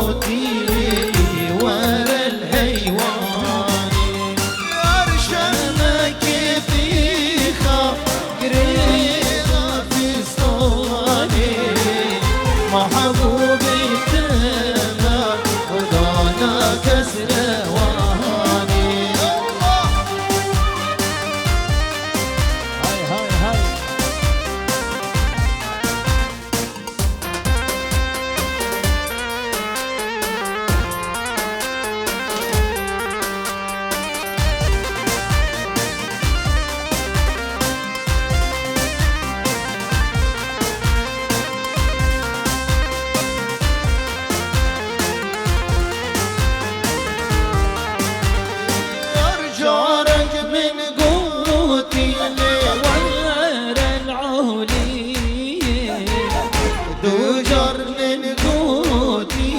قوتي ورا الهيوان أرشمك فيها قريضة في صواني محبوبي تمام ودانا كسر وهاني هاي هاي هاي دوجر من قوتي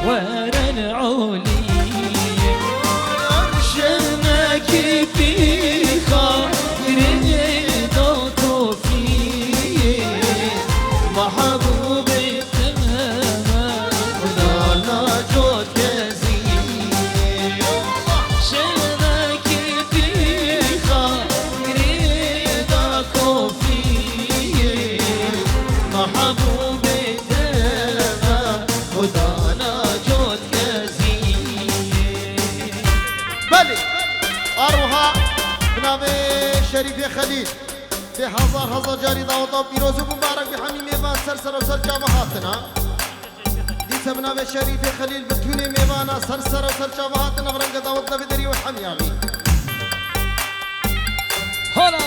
ورا العولي أرشمك في خاطر رضاك فيه محبوبي تماما ولا جود كزيه شمك في خاطر رضاك فيه محبوبي دما ودانا جود كزيه بلي أروها بنامي شريف خليل في هزار جاري داوطا بيروز مبارك بحمي ميوان سرسر وسر جامعاتنا ديسا بنامي شريف خليل بتوني ميوانا سرسر وسر جامعاتنا برنق داوطنا بدري وحميامي هلا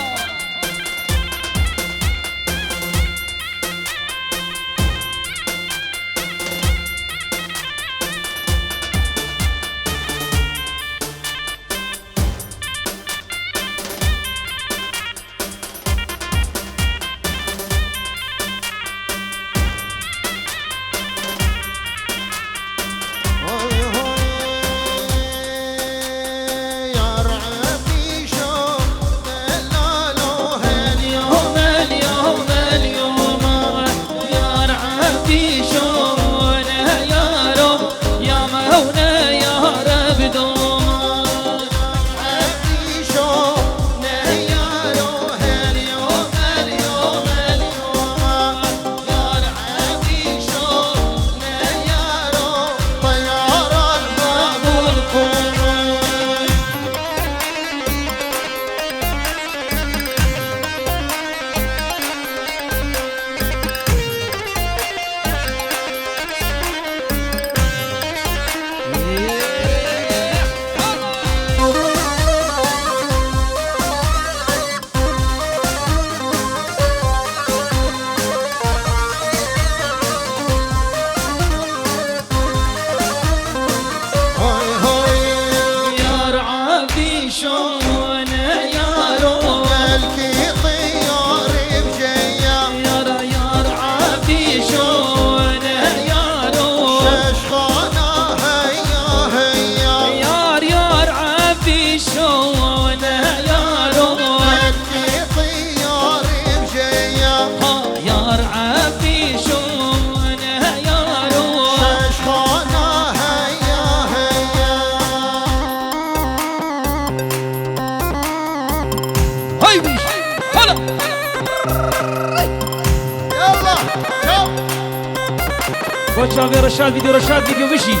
وجه رشاد فيديو مشي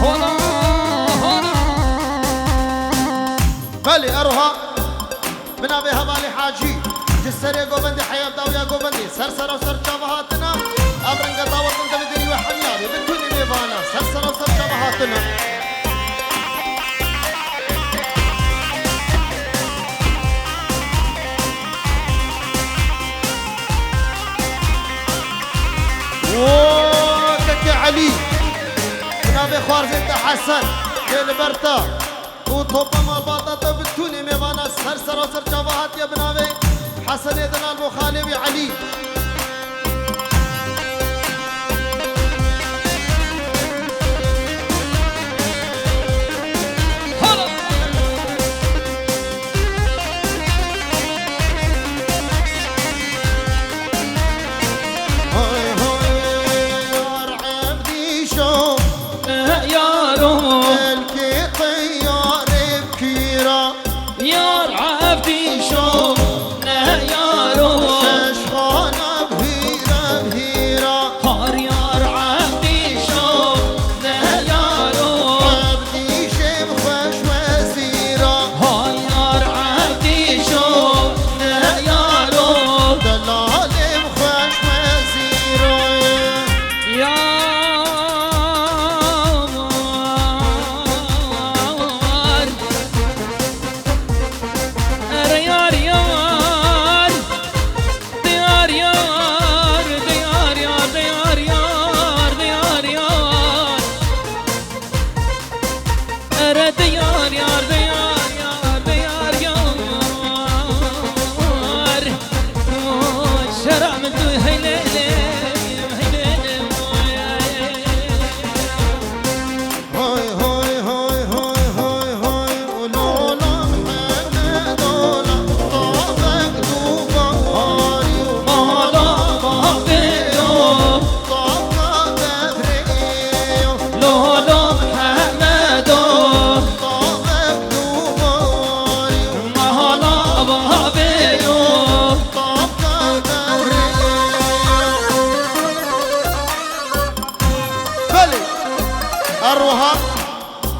هنا بلي أروها من أبي هبالي حاجي جسري قوبندي حياة داوية قوبندي سرسر وسر جابهاتنا أبرنق داوة انت بدري وحميابي بنتوني ميبانا سرسر وسر جابهاتنا كك علي بنابي خوارزين حسن كيل برتا وطوبة ما باطة بتوني ميوانا سرسر وسر جواهات يا بنابي حسن يدنا المخالب علي شرام تو هيلي أروها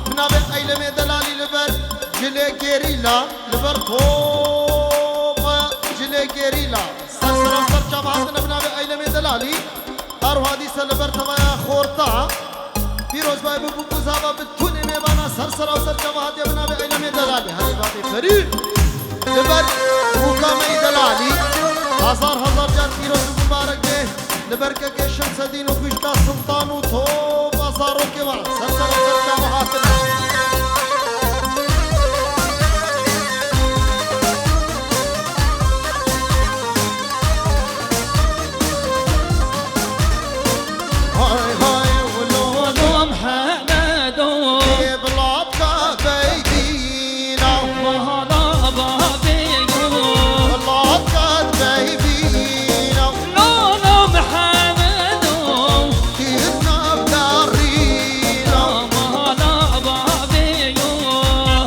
بنابي أيلمي دلالي لبر جلي جيريلا لبر طوبة جلي جيريلا سرسرا سرچا بحثنا بنابي أيلمي دلالي أروها دي سلبر تمايا خورتا بيروز باي ببو بزابا بتوني ميبانا سرسرا سرچا بحثنا بنابي أيلمي دلالي هاي باتي فريد لبر وكامي دلالي هزار جان بيروز مبارك به لبر که شمس دین و کشتا سلطان و تو بازارو که وان سرسر سرچا محاطنا های های ولو محمدو بلاد که بیدینا مهلا بابيو بلاد که بیدینا لولو محمدو تیرنا بدارینا مهلا بابيو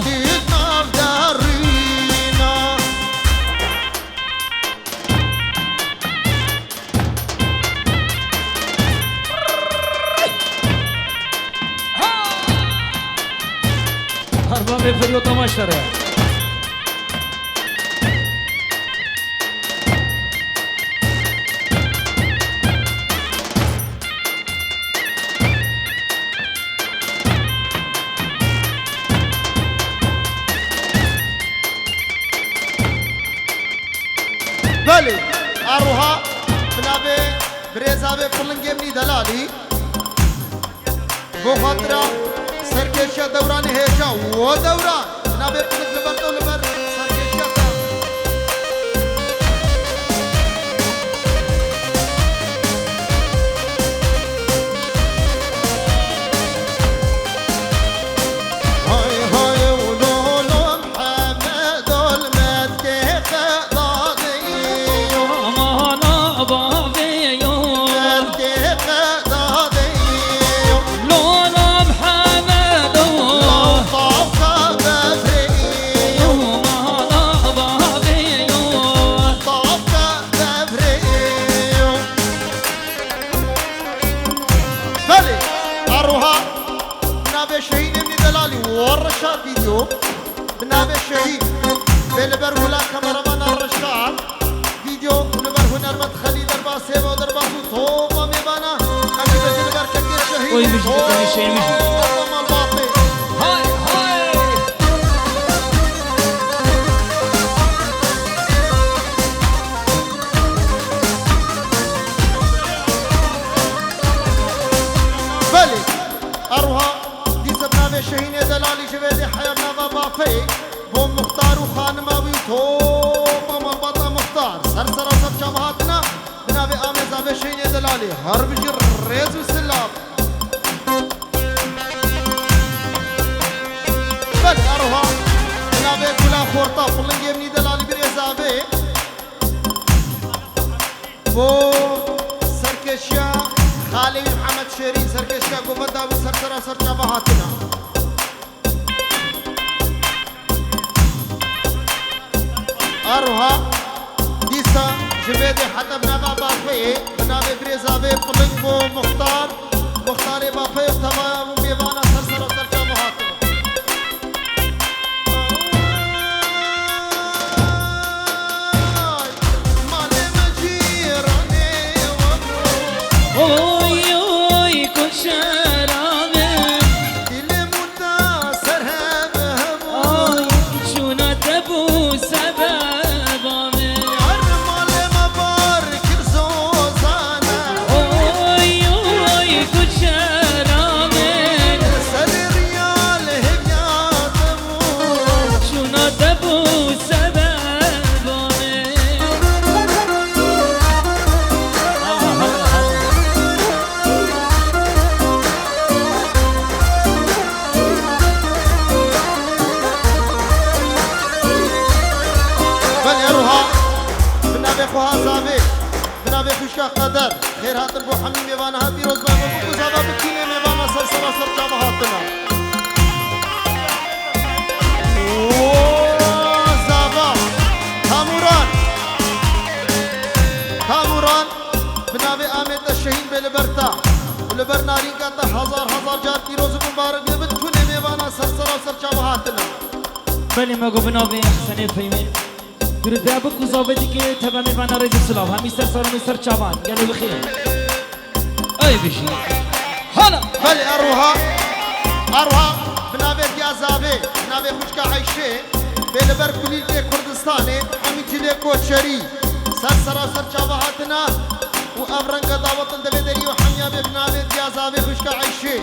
تیرنا بدارینا هربا بفريو تماشتره بله اروها بنابه بريزابه فلنگه منی دلالی بو خاطرا سرکشیا دوران هیجا و دوران بنابه فلنگ لبر تو لبر سرکشیا تا های های ولولو محمد المدکه خدادیو مهلا بابيو مدکه خدادیو لولو محمدو طاقة بفريو مهلا بابيو طاقة بفريو بلي أروها بنابي شهيد ابن دلالي والرشاد فيديو بنابي شهيد بلبر هلا كاميرمان الرشاد فيديو بلبر هنرمت خليل درباسي ودرباسو توبا ميبانا أمي بجلبر ككير شهيد وي مش بتاني شيء مش توبا مال باطل هاي هاي بله اروها دي سبنا شهين دلالي جويدي حيرنا بابا في بو مختار وخانماوي تو ماما بطا مختار سرسر وسر جماعتنا بنابي آمزا بشهين دلالي هرب جر ريز وسلام بله اروها بنابي كلا خورطا فلنگي مني دلالي بريزابي بو سركشيا خالي محمد شيرين سركشيا قوبدا وسرسرا سرچا بهاتنا اروها ديسا جبيدي حتى بنا بابا في بنا بريزابي قلنبو مختار مختاري بابي تمام ميبانا سرسرا سرچا بهاتنا مالي مجيراني وابو اوي اوي كل شرامي دل متاثر هم همو اوي شو نتبو سببامي ارمال مبارك رزوزانا اوي اوي كل شرامي خواه زاوی بنابه خوشکا قدر خیر هاتن بو حمی میوانه ها پیروز با بو زاوا بکینه میوانه سر سر سر جامه هاتنا زاوا کاموران بنابه آمد شهین به لبرتا لبر نارین کاتا هزار جار پیروز مبارک بید کنه میوانه سر سر سر جامه هاتنا بله ما گو بنابه حسن فهمین گرد بیا بکو زابدی که تبا میوانه رئیس السلام همی سر سر و سر چاوان گله بخیر ای بشی حالا بله اروها بنابه دیازابه بنابه خوشکا عیشه بلبر کلیل که کردستانه همی تیلی کوچری سر سر چاوه هاتنا و افرنگ دعوتن دبه دری و حمیابه بنابه دیازابه خوشکا عیشه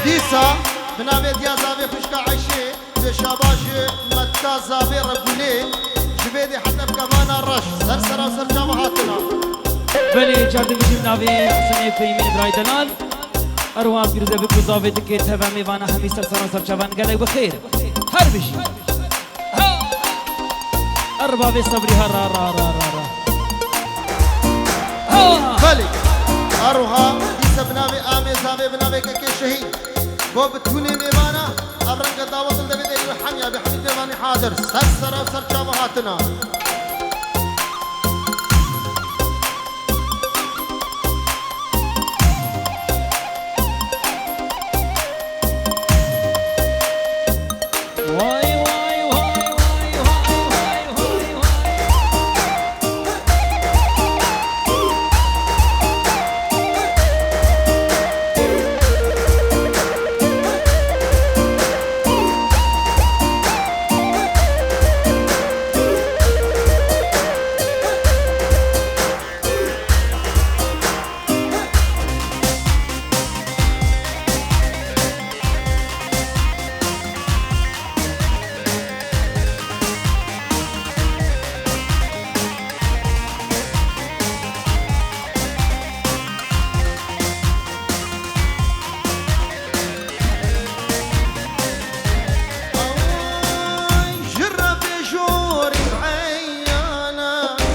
دیسا بنابه دیازابه خوشکا عیشه به شاباش متازابه رگوله جبهدي حتى بكمان الرش سر جامعة هاتنا بله جارد بشی بنابه حسن فهمین برای دلال اروها پیروزه بکو زابدی که تبا میوانه همی سر سر و سر چاوان گله بخیر هر بشی ارباب صبری هر بله اروها دیسا بنابه آمي زابه بنابه که شهید بو بتوني ميوانا ابرنگ دعوت الدبي دي الحمية بحميد ميواني حاضر سر وسر جامعاتنا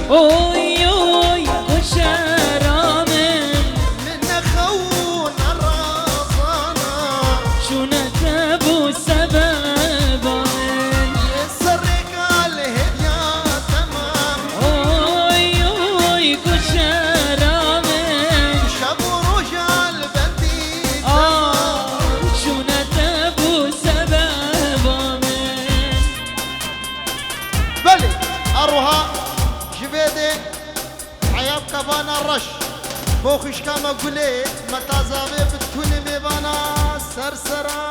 اوی اوی کشرامن من خون الرازانا شونت ابو سببان يسرق الهدية تمام اوی اوی کشرامن شب رجال بدي شونت ابو سببان بلي اروها جبيدي حياب كبانا الرش بو خشكا مقولي متازابي بتكوني ميبانا سرسرا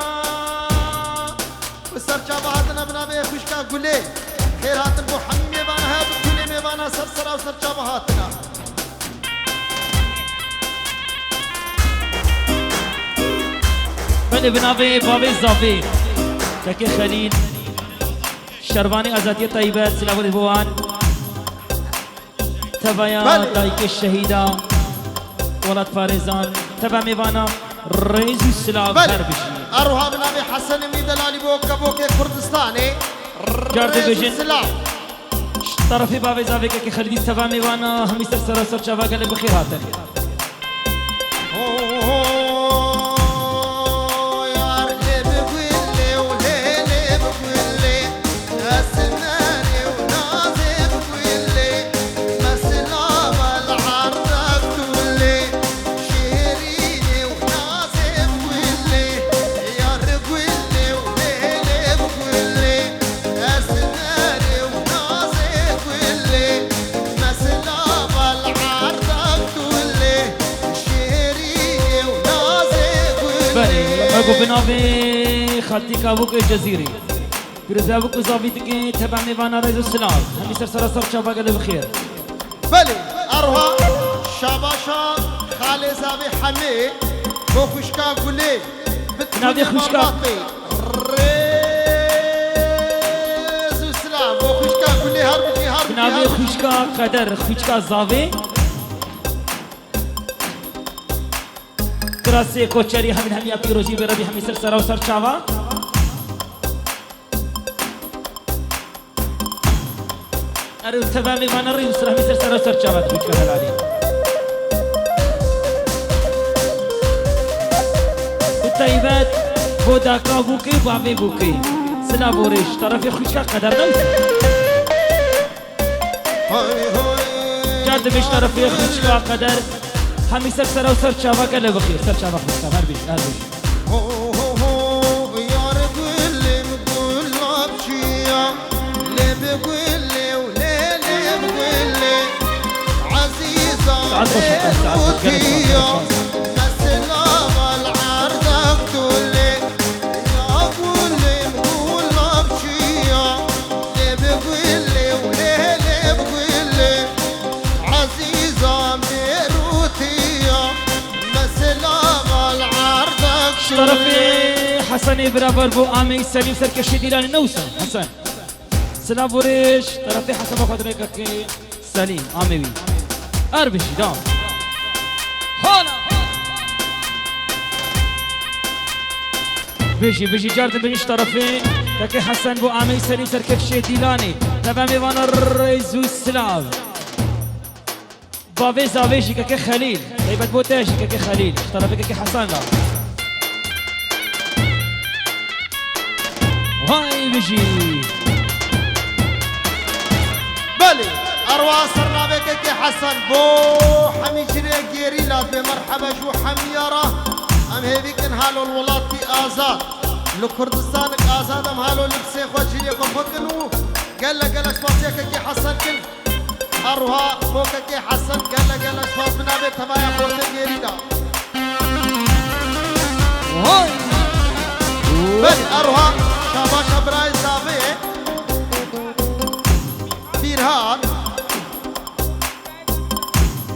وسر جابهاتنا بنابي خشكا قولي خير هاتن بو حمي ميبانا ها بتكوني ميبانا سرسرا وسر جابهاتنا بله بنابه بابي زافي تكي خليل شرباني ازاتي طيبات سلاف البوان تبايا تايك الشهيدة ولد فارزان تبا ميوانا رئيس السلاف هربشي اروها بنابي حسن ميدلالي بوكا بوكي كردستاني جارد رئيس بجن. السلاح طرفي بابي زافي كي خلدي تبا ميوانا همي سر سر شافا قال بخير هاته اگو بنابه خطی کابوک الجزیری پیروزه ابو زافيتي كي تبع ميوانا رئيس السلاف همي سر سر شافا قال بخير بله اروها شاباشا خالي زابي حمي بو خشكا قولي نادي خشكا. رئيس السلاح بو خشكا قولي هربتي بنابه خوشكا قدر خوشكا زاوي کراسه کوچری همین همیا پیروزی برابی همی سر سر و سر چاوا ارو تمامی من ری سر همی سر چاوت بود که هلالی طيبات بوداكا بوكي بابي بوكي سلا بوريش طرفي خوشكا قدر نوسا جاد بيش طرفي خوشكا قدر همي سر وسر شابا قال بخير سر شابا خوشكا هر بيش يا رجل اللي بقول له بشيا اللي بقول لي وليلي بقول لي عزيزة روتية طرفي حسن برافر بو آمي سليم سركشي ديلاني نوسا حسن سلام بوريش طرفي حسن باخد ريكك سليم آمي بي أربشي دام هولا بيجي جاردن بيجيش طرفي كاكي حسن بو آمي سليم سركشي ديلاني تبامي وانا الرئيس والسلام بابي زاويجي كاكي خليل طيبت بوتاجي كاكي خليل طرفي كاكي حسن لا هاي بيجي بلي أرواح صرنا بك حسن بو حمي جري جيريلا بمرحبا جو حميرة أم هيك نهالو الولاد في آزاد لكردستان آزاد أم هالو لبسي خوجي يكو فكنو قال اسفاسيك كي حسن كن أروها فوق كي حسن قال اسفاس بنا بيت تبايا فوق جيريلا هاي بلي أروها شاباشا براي زاوي بيرهان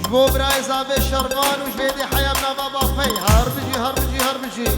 جبو براي زاوي شربان وجبيدي حيامنا بابا في هربجي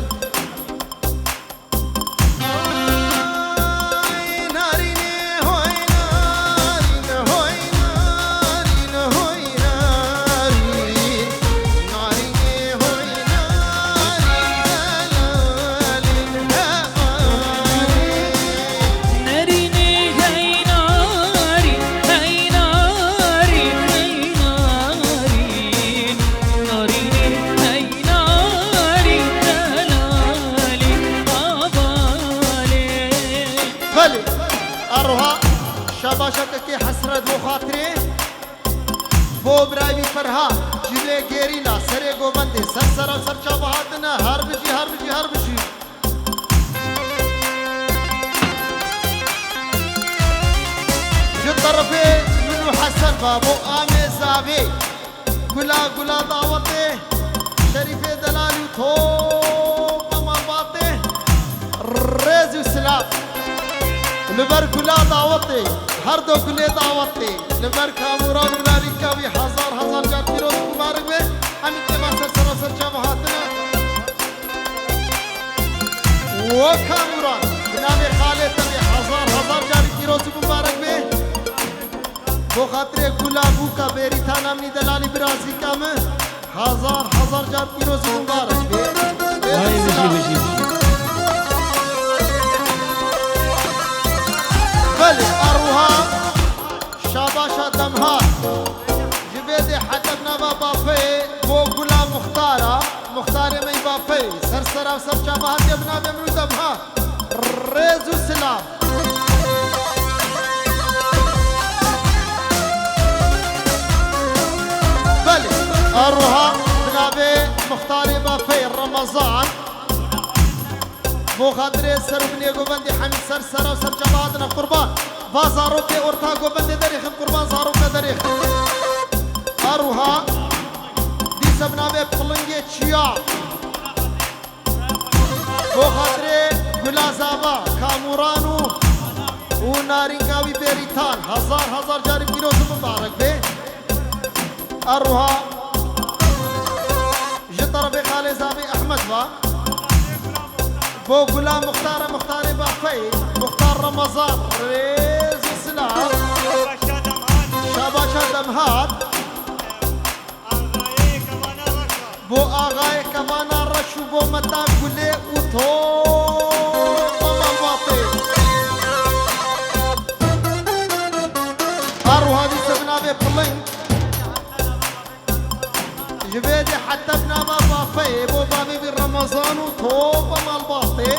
شاباشك حسرت بو خاطري بو برايبي فرها جيلي جيريلا سري گوبندي سر چابهاتنا هربجي جو طرفي منو حسن بابو آمي زاوي گلا دعوتي شريفي دلالي تو امان باطي ريزي وسلام لبر گلا دعوتي هر دو گلی دعوتي لبر کاموران و ناریکاوی هزار جات پیروز مبارک به همین تیما سر چابهاتنا و کاموران بنام خالد تبی هزار جات پیروز مبارک به بو خاطر گلا بوکا بیریتان امنی دلالی برازی کام هزار جات پیروز مبارک به بيجي بلي أروها شاباشا دمهات جبيدي حتبنا بابا في بو غلام مختار مي بافي سرسرا وسر شابهات يبنا بمرو دمهات ريزو سلام بلي أروها بنابي مختار بافي رمضان بو خاطر سر بني گوبندي حميد سر وسر جبادنا قربان بازارو في اورتا گوبندي دريخ قربان زارو دريخ اروها دي سبنا به پلنگي چيا بو خاطر گلازابا کامورانو و نارنگاوي بيريتان هزار جاري پیروز مبارك به اروها جطر بخالي زابي احمد با بو غلام مختار بافي مختار رمضان ريز السلام شاباشا دمهات بو آغاي كمانا رشو بو متا قولي وطو ماما باطي رمضان وطوبة مع الباطل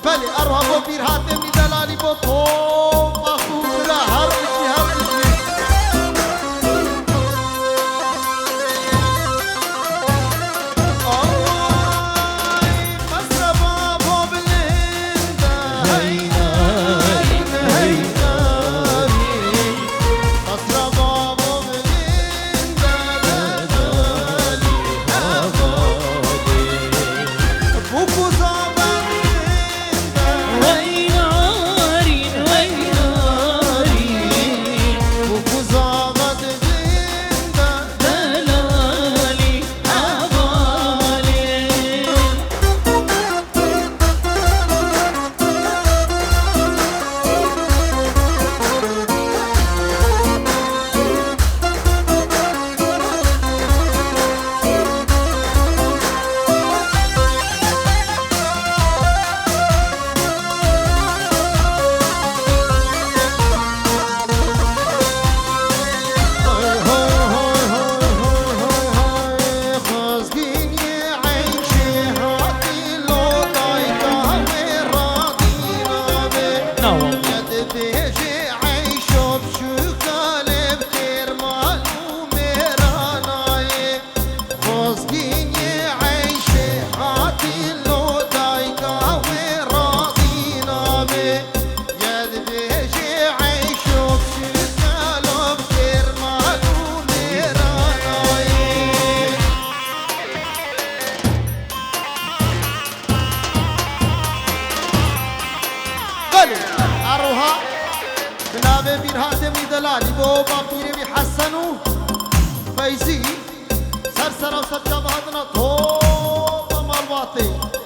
بلي أروها بو بير هاتمني دلالي بو طوبة خوبرا هربتي هربتي أروها بنابه بير هاتمي دلالي بوبا بيري بيحسنو فايزي سرسرة وسرجة بهدنا طوبة مرباطي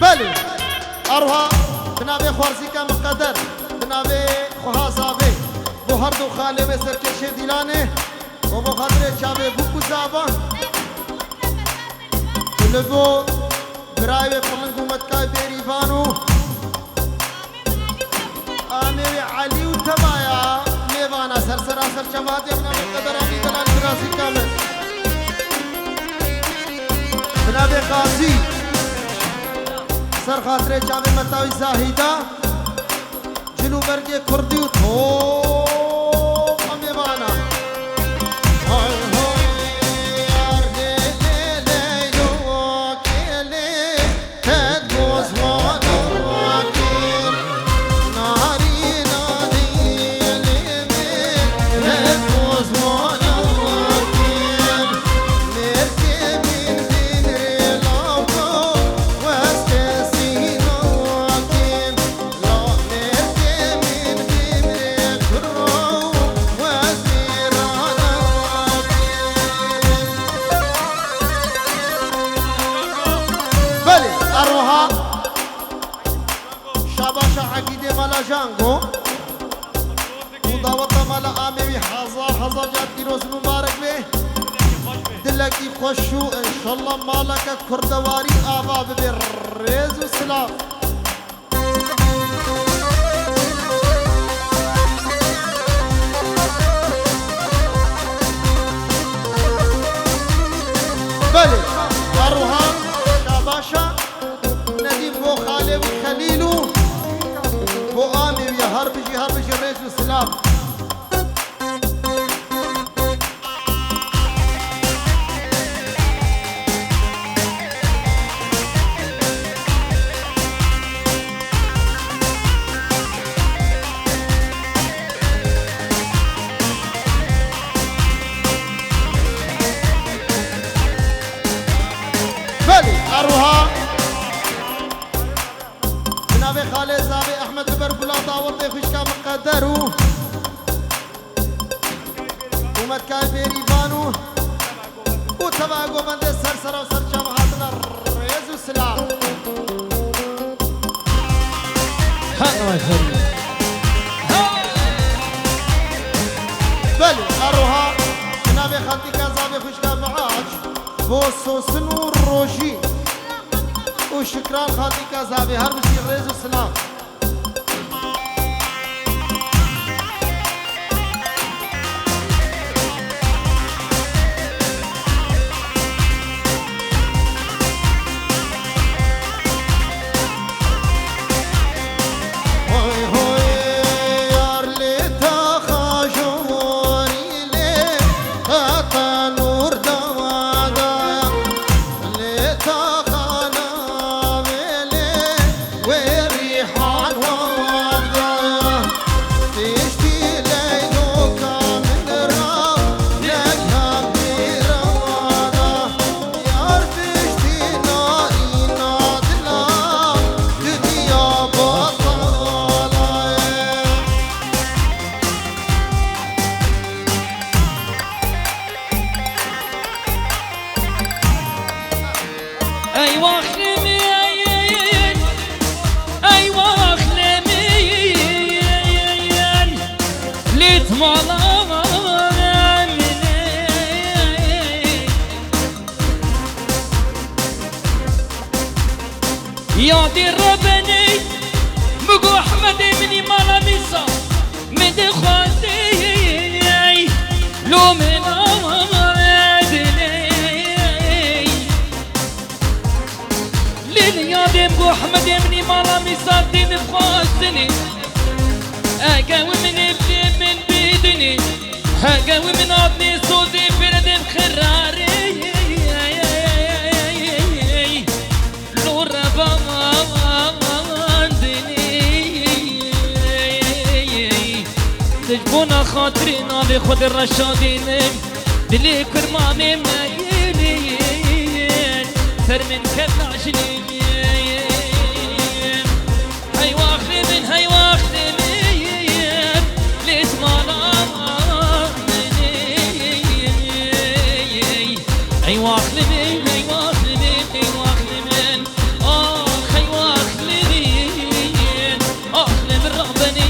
بله أروها بنابه خوارزی که مقدر بنابه خواه زابه بو هر دو خاله و سرکش دیلانه و بو خاطر چابه بو زابان لبو برای پلنگو متکای بیریفانو آمیوی علی و تبایا میوانا سرسرا سرچماتی اپنا مقدر آمی دلال برازی کامل بنابه قاضی سر خاطر چاوی متاوی زاهیدا جلو برگی کردی و تو امیوانا های های ارگی لیلو آکیلی تد بوزوانا آکیل ناری ناری لیمی تد بوزوانا آکیل مرکی بین بین ریلاو أروها شاباشا عقيدة مالا جانجو ودعوة مالا آمي حزار جات روز مبارك به دلكي خوشو إن شاء الله مالك كردواري آبا بالريز وسلام بله أروها شاباشا نديم بو خالي وخليلو بو آمي ويا هربجي الريز والسلام قدرو ومتكاي بيريبانو وتباقو بند سرسرة وسرچم هاتنا ريز وسلام هلا يا خليل بلي أروها جنابي خالتي كازابي خوشكا معاش بو سوسن والروشي وشكران خالتي كازابي هر مشي ريز وسلام يا دي ربني بقو احمد مني مالا ميسا من دي خواتي لو من امادني ليل يا دي بقو احمد مني مالا ميسا دي خواتني اقاوي من ابني من بيدني اقاوي من ابني صوتي في ردم خراري تجبونا خاطرنا بخود الرشادين دلي كرمامي مايلين سر من كبل عشنين هاي واخلي من هاي واخلي من ليس مالا هاي واخلي من هاي واخلي من هاي واخلي من هاي واخلي من اخلي من رغبني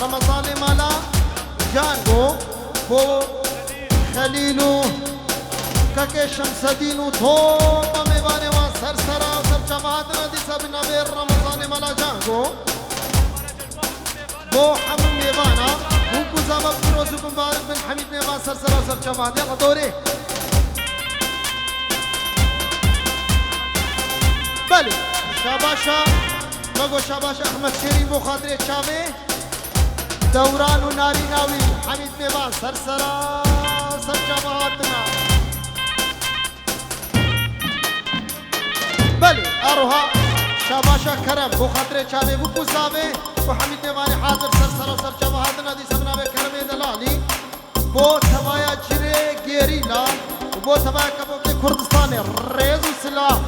رمضان مالا جانگو بو خلیلو کاکے شمس دینو تھوما میوانے وہاں سرسرا سر جماعت ندی سب نبیر رمضان مالا جانگو بو حمد میوانا بوکو زامب روزو مبارک بن حمید میوان سرسرا سر جماعت یلا دوري بلي شاباشا مگو شاباشا احمد شیرین بو خاطر چاوے دوران و ناری ناوی حمید میوان سرسرا سر جماعتنا بلی اروها شاباشا کرم بو خاطر چاوی بو کزاوی بو حمید میوان حاضر سرسرا سر جماعتنا دی سبنا بے کرم دلالی بو تبایا جرے گیری لا بو تبایا کبو کے کردستان ریز اسلام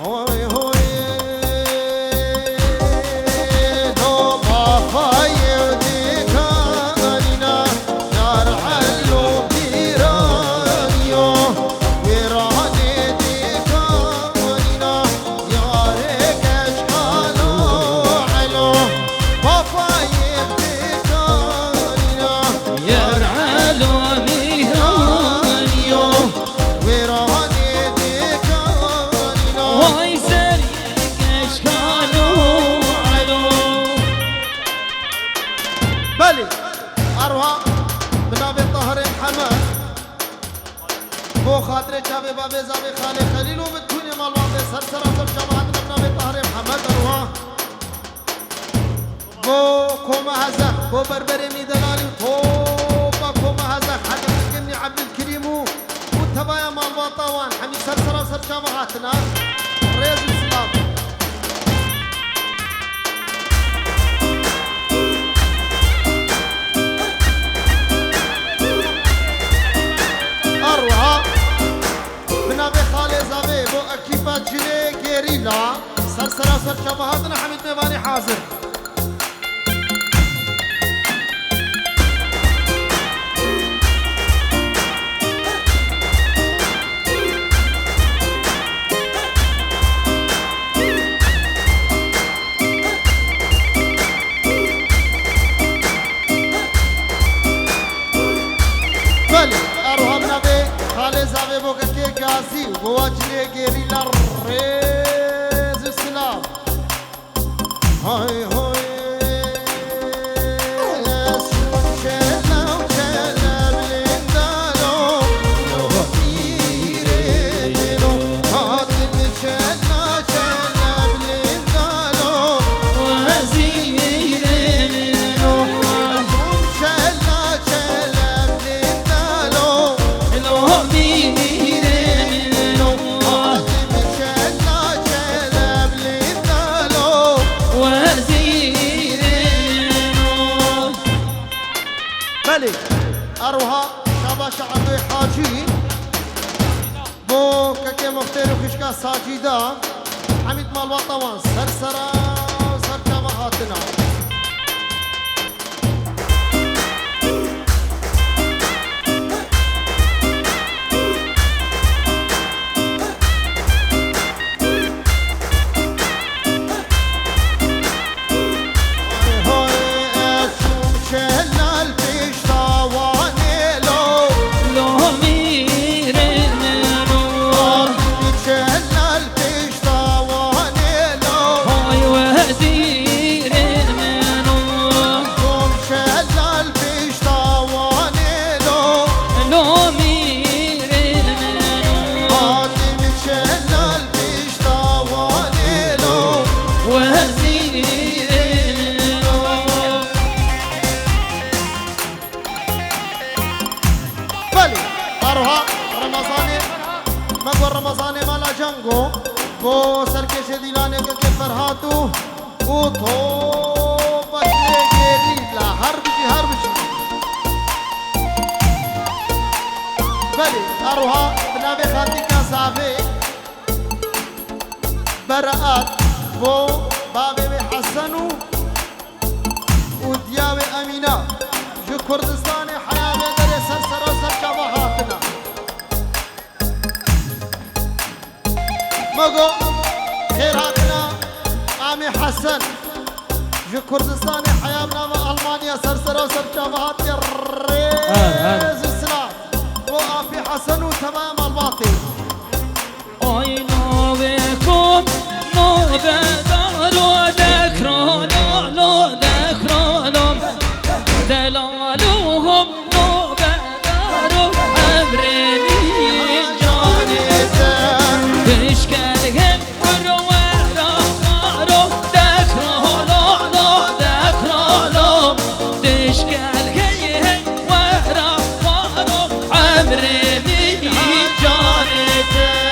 ہوئے ہوئے بلي أروها بنابي طهر حماد بو خاطر شابي بابي زابي خالي خليل وبالدنيا مال واقع سرسرة كو بربري ميدلالي وطوبة كو مهزة حاجة مسكني عبد الكريم وتبايا مال باطوان حمي سرسرة وسرشا بهاتنا ريز السلام أروها من أبي خالي زابي بو أكيبا جلي جيريلا سرسرة وسرشا بهاتنا حميد ميباني حاضر أروها من أبي خالي زابي بو كي غازي بو أجلي جيريلا ريز السلام هاي هاي أروها شابا شعبي حاجي بو كاكي مختار وخشكا ساجيدا حميد مال وطوان سرسرة وسرجا بهاتنا رمضان مالا جنگو بو سرکش دیلانه که فرهاتو او تو بچه گریلا هر بچی بله اروها بنابه خاطی که صافی برات بو بابه حسنو و دیاب امینه جو کردستان حیابه در سرسر و سرکا بهاتنا مگو خیراتنا آمی حسن جو کردستان حیابنا و المانیا سرسر و سرچا بهاتی ریز اسلام و آفی حسن و تمام الباطی آی نوبکم نوبدارو دکرانو دکرانو دلالوهم نوبدارو عبرنی جانتن بشکرهم برو ورخارو دکرانو دکرانو بشکرهم ورخارو عبرنی جانتن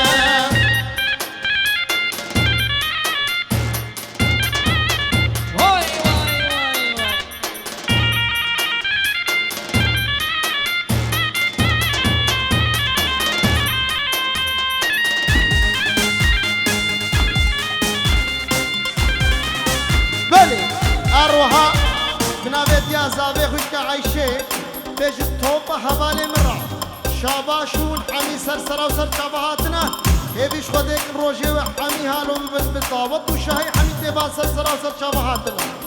أروها بنابت يا زابي خوشك عايشة بيجي توبة حوالي مرة شاباشون حمي سرسرة وسرچا بهاتنا هبيش خودك روجي وحمي هالو بالضابط وشاهي حمي تبا سرسرة وسرچا بهاتنا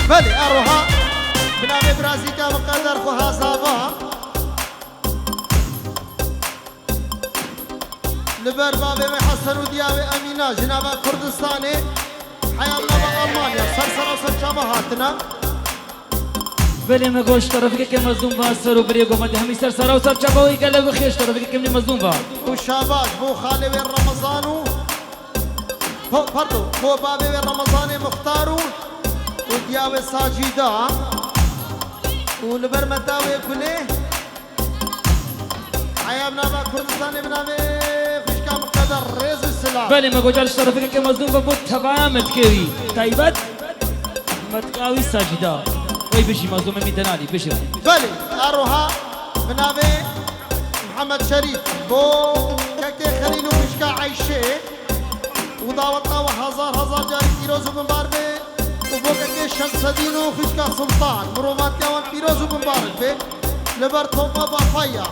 بله اروها بنابه برازيكا مقدر خوها زابا لبر بابي حسن ودياوي أمينة جناب كردستاني حيالنا بألمانيا سر شابه هاتنا ولی ما گوش طرفی که مظلوم و سر و بری گفت همی سر و سر چپاوی که لب خیش طرفی که مظلوم و وشاباش بو خالي وين رمضانو هو برضو هو بابي وين رمضان مختارو ودياوي ساجيدا ولبر متاوي كله عيابنا با كردستاني بنامي فشكا مقدر ريز السلام ولی ما گوش طرفی که مظلوم و بود تفاهمت کردی تایبت متقاوی ساجدا وي بشي مظلوم ميدانالي بشي بلي اروها بنامي محمد شريف بو كاكي خليلو فشكا عايشه ودعوتنا وهزار جاري بيروز ومبارك وبو كاكي شمس الدين وفشكا سلطان مرومات كوان بيروز ومبارك بي لبر توما بافايا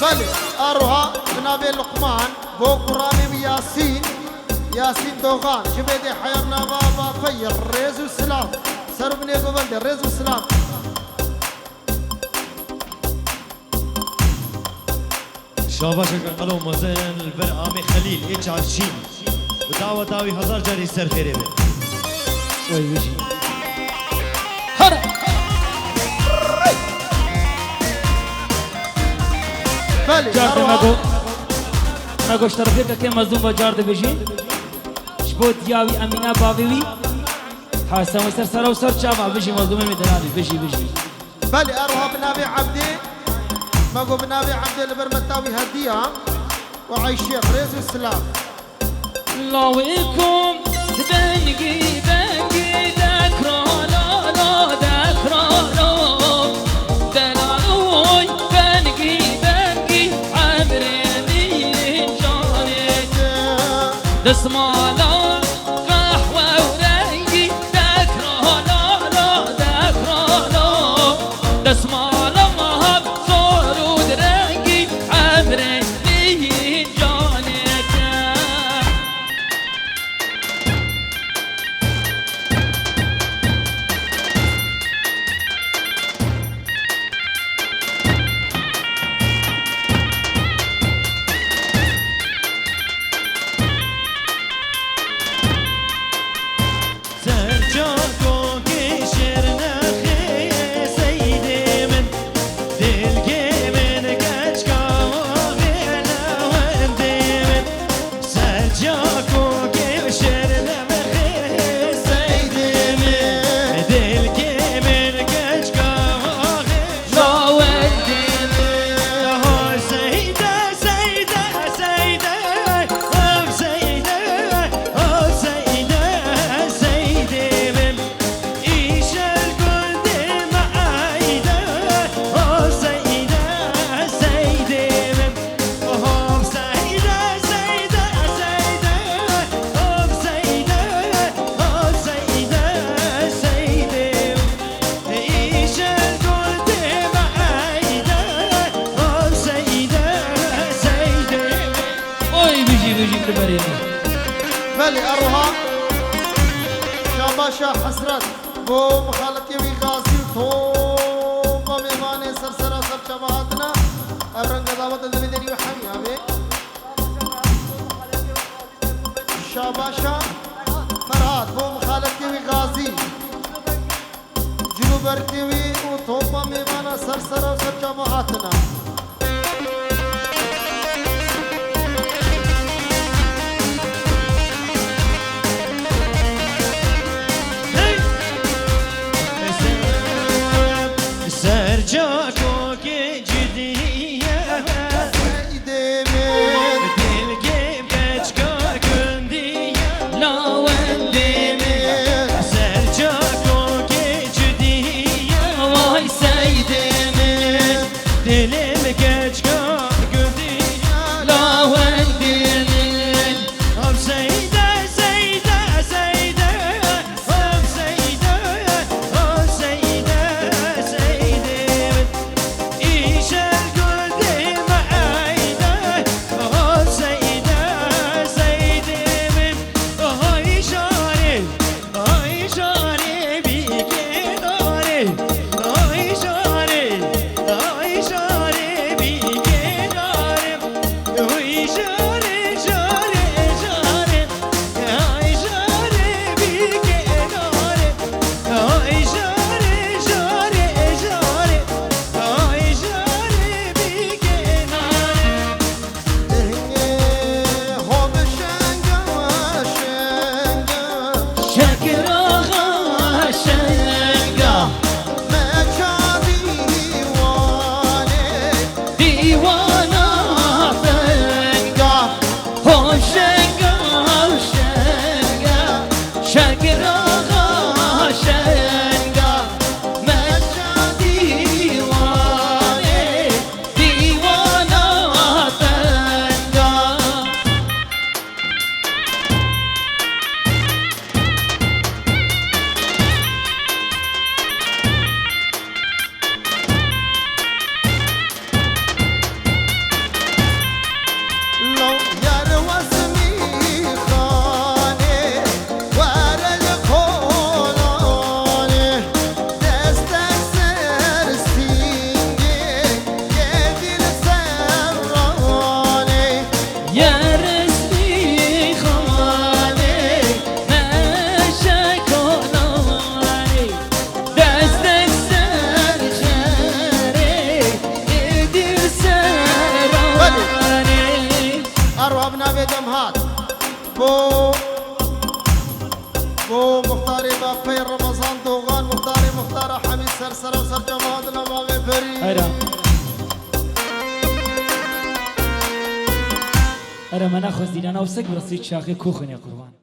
بلي اروها بنامي لقمان بو قرامي ياسين دوغان جبيدي حيرنا بابا فير ريز والسلام سر بني قبل ريز والسلام شاباش قالوا مزن البرامي خليل ايش عشين ودعوة داوي هزار جاري سر خيري بي وي بشي هرا بلي جارد اروها ما گوش طرفی که مظلوم و جارد بشي شبوت ياوي امينه باوي حسن وسر وسر چاوا بشي مظلوم ميدانالي بشي بلي اروها بنابي عبدي ماقو بنابي عبدي البرمتاوي هدية وعايشين ريز والسلام لاويكم بنجي ذكرى لا ذكرى دلالوي بنجي عبرني جارك دسمالا قهوة ورنجي ذكرى لا دسمالا مهب صور ودرنجي عبرني جارك سرجاكو كشرنا خي سيدي من دلقي من كشكا وغينا وندي من سرجاكو كشرنا خي سيدي من دلقي من كشكا وغينا وندي من هو سيدة سيدة سيدة أو سيدة أو سيدة سيدي من إيش الكل معايدة أو سيدة سيدي من أو سيدة سيدة سيدة أو سيدة أو سيدة سيدي إيش الكل معايدة أو سيدة سيدي وي بيجي بريني بلي اروها شاباشا حسرت بو مخالطي وغازي توبا ميماني سر شبهاتنا ابرنگ دعوت الدمدري وحمي ابي شاباشا فرهاد بو مخالطي وغازي جنوب ارتوي وتوبا ميمانا سر شبهاتنا سرجاكو جدية سيدي من دلقي بكشكا كندية لا وندي من سرجاكو جدية واي سيدي دلم بو مختاری باقی رمضان دوغان مختاری مختار حمید سرسر و سر جماعت نمام بری ارا ارا من اخوز دیدن او سگ برسی چاقی کوخنی قربان